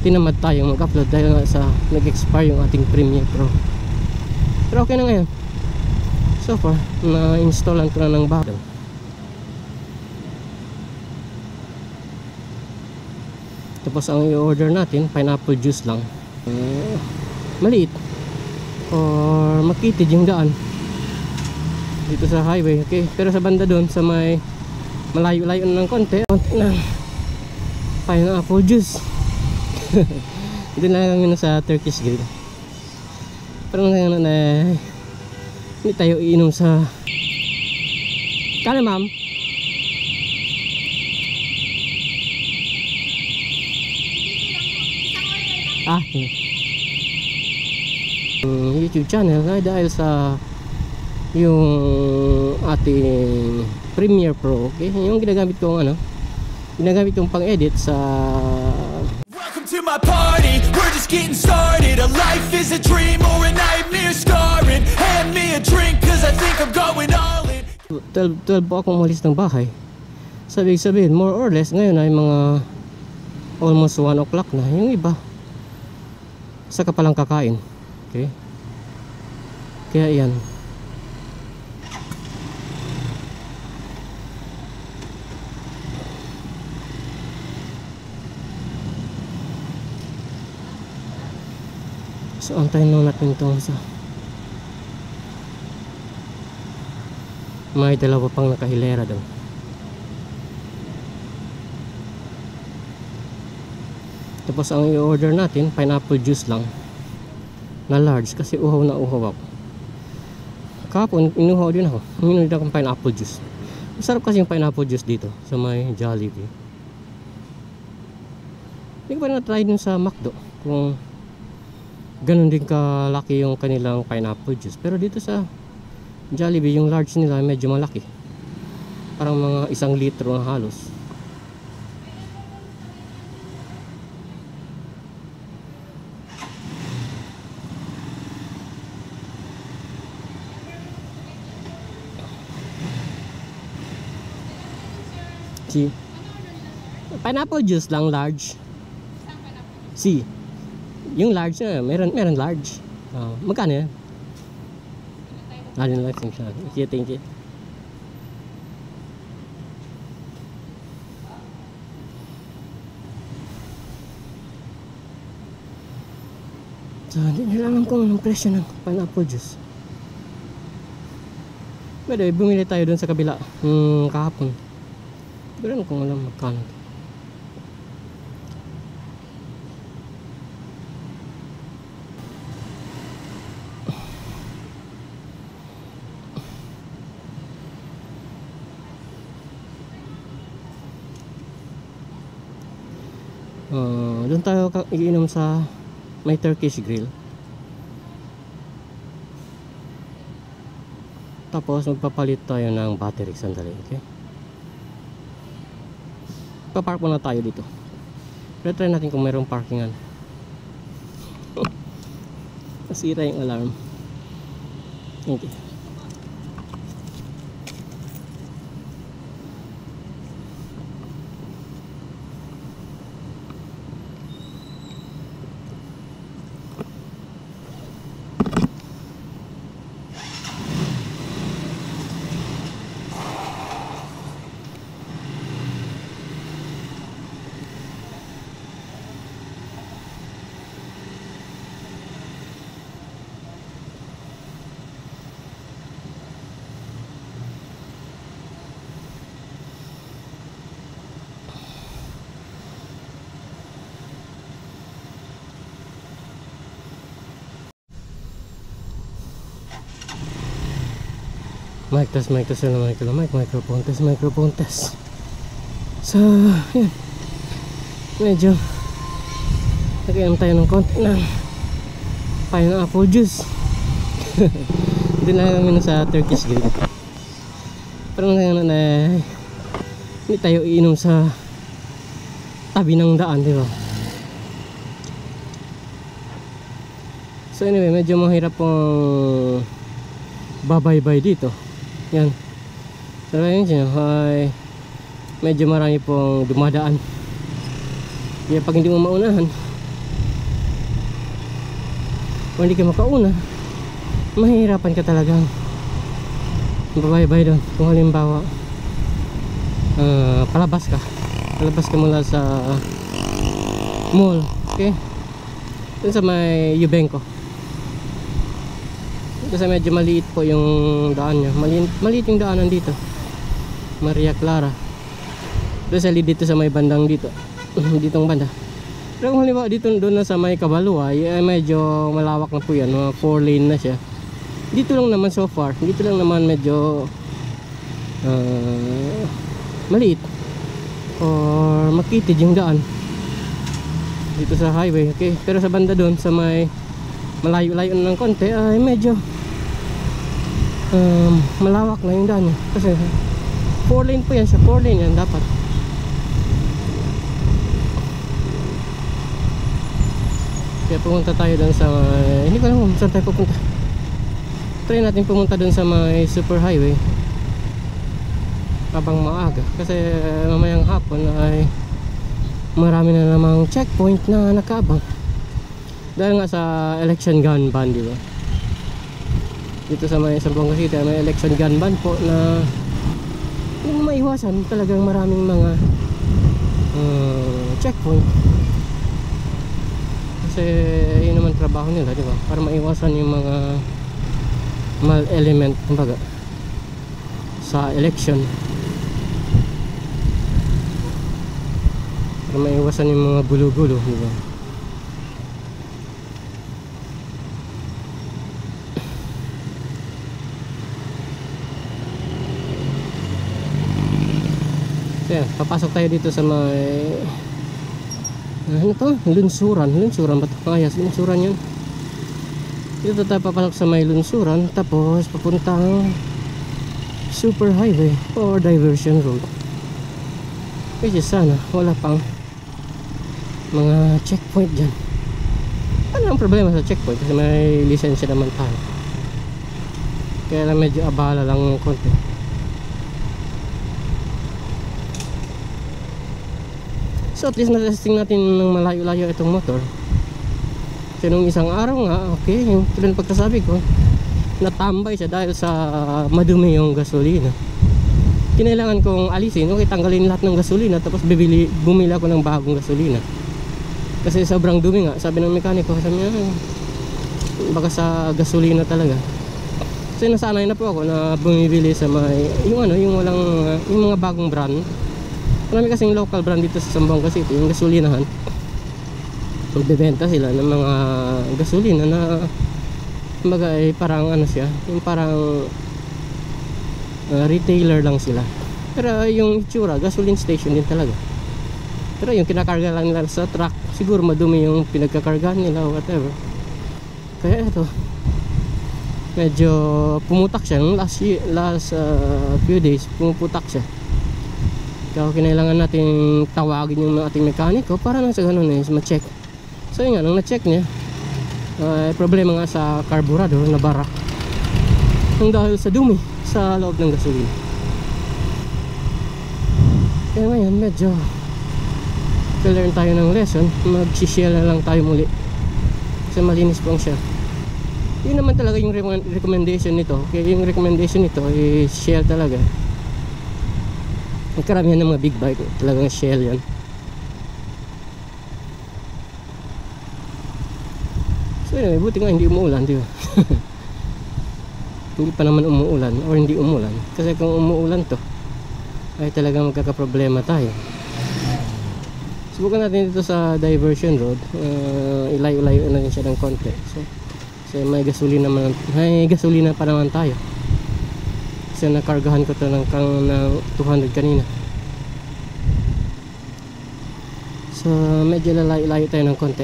tinamad tayong mag-upload dahil nga sa nag-expire yung ating Premiere Pro. Pero okay na ngayon. So far, na-installan ko na ng bago. Tapos ang i-order natin, pineapple juice lang. Maliit or makitid yung daan dito sa highway, okay? Pero sa banda doon, sa may malayo-layo na ng konti na pineapple juice. Ito na lang yun sa Turkish Grill. Pero ngayon na hindi tayo iinom sa kala ma'am. YouTube channel dahil sa yung ating Premiere Pro, okay? Yung ginagamit kong ginagamit kong pang-edit sa Welcome to my party, we're just getting started. A life is a dream or a nightmare scarring. Hand me a drink cause I think I'm going all in. 12 po akong umalis ng bahay. Sabihin, more or less ngayon ay mga almost 1 o'clock na. Yung iba saka palang kakain, okay? Kaya yan. So antayin lang natin itong sa may dalawa pang nakahilera doon. Tapos ang i-order natin, pineapple juice lang na large kasi uhaw na uhaw ako. Kahapon inuhaw din ako. Inuhaw din akong pineapple juice. Masarap kasi yung pineapple juice dito sa may Jollibee. Hindi ko pa na-try dun sa McDo kung ganun din kalaki yung kanilang pineapple juice. Pero dito sa Jollibee, yung large nila medyo malaki. Parang mga 1 litro na halos. Si pineapple juice lang large. Si yung large na meron large. Magkano yan? Alin lang siya. Okay, thank you. So, hindi nila alam kung anong presyo ng pineapple juice. Pero bumili tayo dun sa kabila kahapon. Pero ano kung alam magkano. Doon tayo iinom sa may Turkish Grill. Tapos magpapalit tayo ng battery sandali, okay? Papark muna tayo dito. Pero try natin kung mayroong parkingan. Nasira yung alarm. Thank you. Mic test, microphone test. So, yan. Medyo nag-inom tayo ng konti ng pineapple juice. Hindi na kami sa Turkish Grill. Pero ngayon hindi tayo iinom sa tabi ng daan, di ba? So anyway, medyo mahirap pong babaybay dito. Yan. So yun siya, ay medyo marami pong dumadaan. Kaya pag hindi mo maunahan, o hindi ka makauna, mahihirapan ka talagang babay-bay doon. Kung halimbawa palabas ka mula sa mall, okay, dun sa may Yubenko. Kasi medyo maliit po yung daan nyo, maliit yung daanan dito, Maria Clara. Doon sa dito sa may bandang dito ditong banda. Pero kung halimbawa dito doon na sa may Kabaluay, medyo malawak na po yan, mga 4 lane na siya. Dito lang naman so far, dito lang naman medyo maliit or makitid yung daan dito sa highway, okay. Pero sa banda doon sa may malayo-layo na ng konti ay medyo malawak na yung daan niya. Kasi 4 lane po yan siya, 4 lane yan dapat. Kaya pumunta tayo doon sa hindi ko alam kung saan tayo pupunta. Try natin pumunta doon sa may super highway habang maaga, kasi mamayang hapon ay marami na namang checkpoint na nakaabang dahil nga sa election gun ban, di ba? Dito sa may Zamboanga City may election gun ban po na yung maiwasan talagang maraming mga checkpoint. Kasi yun naman trabaho nila, di ba? Para maiwasan yung mga mal element kumbaga sa election, para maiwasan yung mga gulo-gulo, di ba? Kaya papasok tayo dito sa may ano to? Lunsuran ba ito? Ayos, lunsuran yun. Dito tayo papasok sa may lunsuran, tapos papuntang super highway or diversion road, which is sana wala pang mga checkpoint dyan. Ano ang problema sa checkpoint? Kasi may lisensya naman tayo, kaya lang medyo abala lang ng konti. So at least na-testing natin ng malayo-layo itong motor. Kasi nung isang araw nga, okay, yung tulad ng pagkasabi ko, natambay siya dahil sa madumi yung gasolina. Kinailangan kong alisin, okay, tanggalin lahat ng gasolina, tapos bumili ako ng bagong gasolina. Kasi sobrang dumi nga, sabi ng mekaniko, sabi niya, baka sa gasolina talaga. Kasi nasanay na po ako na bumibili sa may, yung walang, yung mga bagong brand. Marami kasing local brand dito sa Zamboanga City, yung gasolinahan. Magbebenta sila ng mga gasolina na kumbaga ay parang ano siya, yung parang retailer lang sila. Pero yung itsura, gasoline station din talaga. Pero yung kinakarga lang nila sa truck, siguro madumi yung pinagkakargahan nila o whatever. Kaya ito, medyo pumutak siya nung last few days, pumuputak siya. Kaya kinailangan natin tawagin yung ating mekaniko para nang sa ganun ma-check. So yun nga, nung na-check niya, problema nga sa carburetor na bara nang dahil sa dumi sa loob ng gasolina. Kaya ngayon medyo learn tayo ng lesson, mag-shell na lang tayo muli kasi malinis po ang shell. Yun naman talaga yung recommendation nito. Kaya yung recommendation nito is shell talaga. Karamihan ng mga big bike talagang shell yan. So anyway, buti nga hindi umuulan, di ba? Hindi pa naman umuulan or hindi umulan. Kasi kung umuulan to ay talagang magkakaproblema tayo. Subukan natin dito sa diversion road, ilayo-layo na rin siya ng konti. So, kasi may gasolina pa naman tayo. Kasi nakargahan ko to ng 200 kanina. So medyo lalayo-layo tayo ng konti.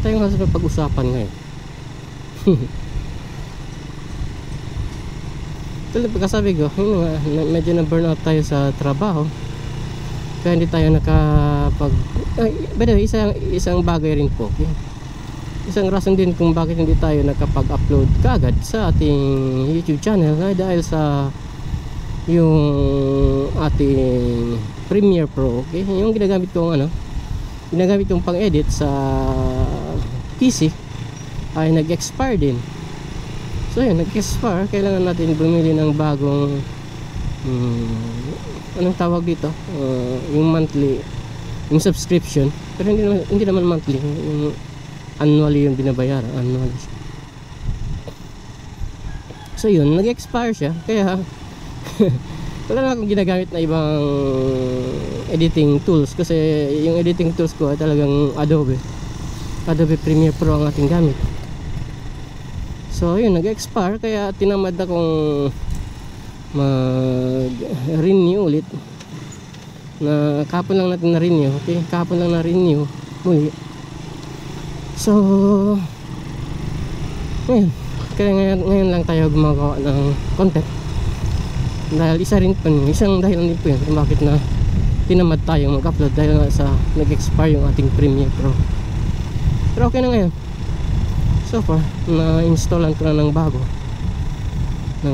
Tayo nga sa pag-usapan ngayon. Tulad pagkasabi ko, medyo na burnout tayo sa trabaho. Kaya hindi tayo nakapag by the way, isang bagay rin po, okay? Isang rason din kung bakit hindi tayo nakapag-upload kaagad sa ating YouTube channel ay dahil sa yung ating Premiere Pro. Okay, yung ginagamit kong ginagamit kong pang edit sa PC ay nag-expire din. So yun, nag-expire, kailangan natin bumili ng bagong anong tawag dito, yung monthly, yung subscription, pero hindi naman monthly, yung annually yung binabayaran, annually. So yun, nag-expire siya, kaya wala na akong ginagamit na ibang editing tools, kasi yung editing tools ko ay talagang Adobe Premiere Pro ang ating gamit. So yun, nag-expire, kaya tinamad akong mag-renew ulit. Na kahapon lang natin na-renew, okay? Kahapon lang na-renew muli. So ngayon lang tayo gumagawa ng content. Dahil isang dahilan din po yun kung bakit na tinamad tayong mag-upload, dahil nga sa nag-expire yung ating Premiere Pro. Pero okay na ngayon. So far, na-installan ko na ng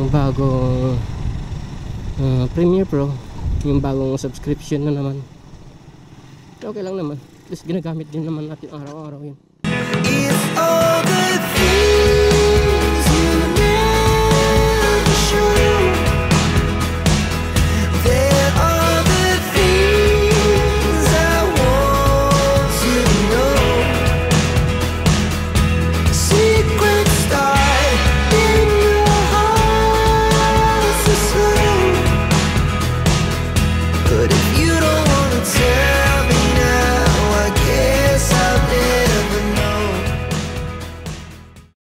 bagong Premiere Pro, yung bagong subscription na naman. Okay lang naman, at least ginagamit din naman natin araw-araw yun. If all